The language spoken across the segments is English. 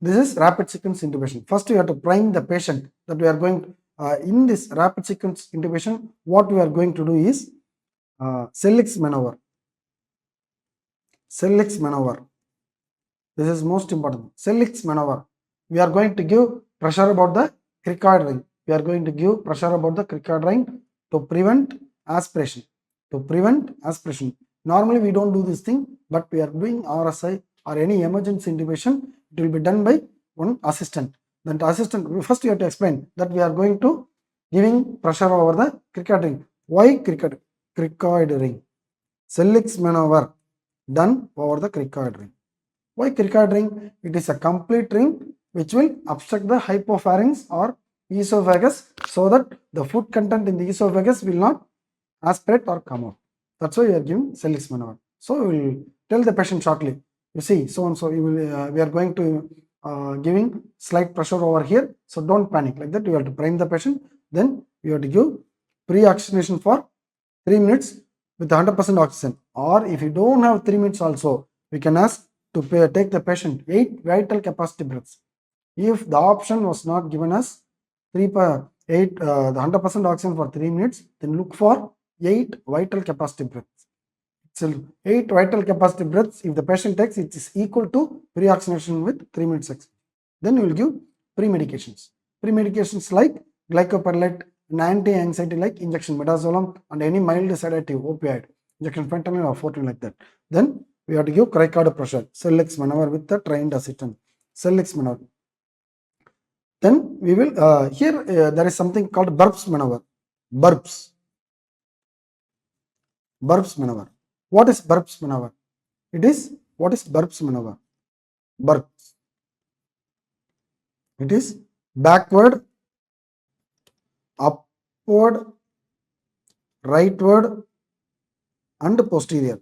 This is rapid sequence intubation. First, you have to prime the patient that we are going in this rapid sequence intubation. What we are going to do is Sellick's maneuver. Sellick's maneuver. This is most important. Sellick's maneuver. We are going to give pressure about the cricoid ring. We are going to give pressure about the cricoid ring to prevent aspiration. To prevent aspiration. Normally, we don't do this thing, but we are doing RSI or any emergency intubation. It will be done by one assistant. Then the assistant, first you have to explain that we are going to giving pressure over the cricoid ring. Why cricoid ring? Sellick's maneuver done over the cricoid ring. Why cricoid ring? It is a complete ring which will obstruct the hypopharynx or esophagus so that the food content in the esophagus will not aspirate or come out. That's why we are giving Sellick's maneuver. So we will tell the patient shortly. You see, so and so you will, we are going to giving slight pressure over here. So don't panic. Like that, you have to prime the patient. Then you have to give pre-oxygenation for 3 minutes with 100% oxygen. Or if you don't have 3 minutes also, we can ask to take the patient 8 vital capacity breaths. If the option was not given us the 100% oxygen for 3 minutes, then look for 8 vital capacity breaths. So 8 vital capacity breaths, if the patient takes, it is equal to pre-oxygenation with 3 minutes oxygen. Then you will give pre-medications. Pre-medications like glycopyrrolate, an anti-anxiety like injection midazolam, and any mild sedative opioid, injection fentanyl or 14 like that. Then we have to give cricoid pressure, Sellick's maneuver with the trained assistant, Sellick's maneuver. Then we will, here there is something called burps maneuver, burps maneuver. What is burps maneuver? What is burps maneuver? Burps. It is backward, upward, rightward, and posterior.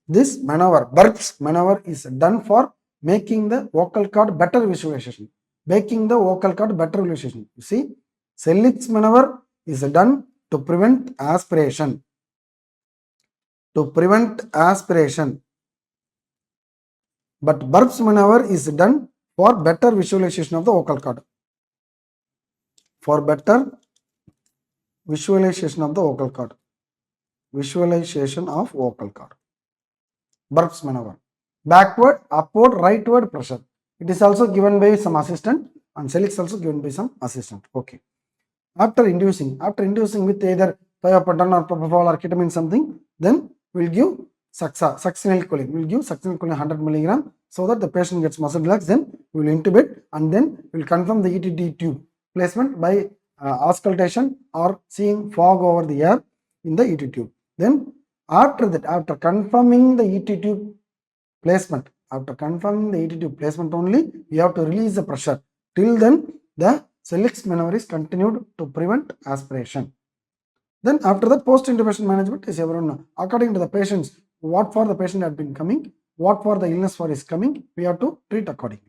This maneuver, burps maneuver, is done for making the vocal cord better visualization. Making the vocal cord better visualization. You see, Sellick's maneuver is done to prevent aspiration. To prevent aspiration. But burps maneuver is done for better visualization of the vocal cord. For better visualization of the vocal cord. Visualization of vocal cord. Burps maneuver. Backward, upward, rightward pressure. It is also given by some assistant, and Sellick's also given by some assistant. Okay. After inducing with either thiopentone or propofol or ketamine something, then we'll give succinylcholine. We'll give succinylcholine 100 mg so that the patient gets muscle relaxed. Then we will intubate, and then we'll confirm the ETT tube placement by auscultation or seeing fog over the air in the ET tube. Then after that, after confirming the ET tube placement, only we have to release the pressure. Till then, the Sellick's maneuver is continued to prevent aspiration. Then after that, post-intubation management is everyone according to the patients, what for the patient had been coming, what for the illness for is coming, we have to treat accordingly.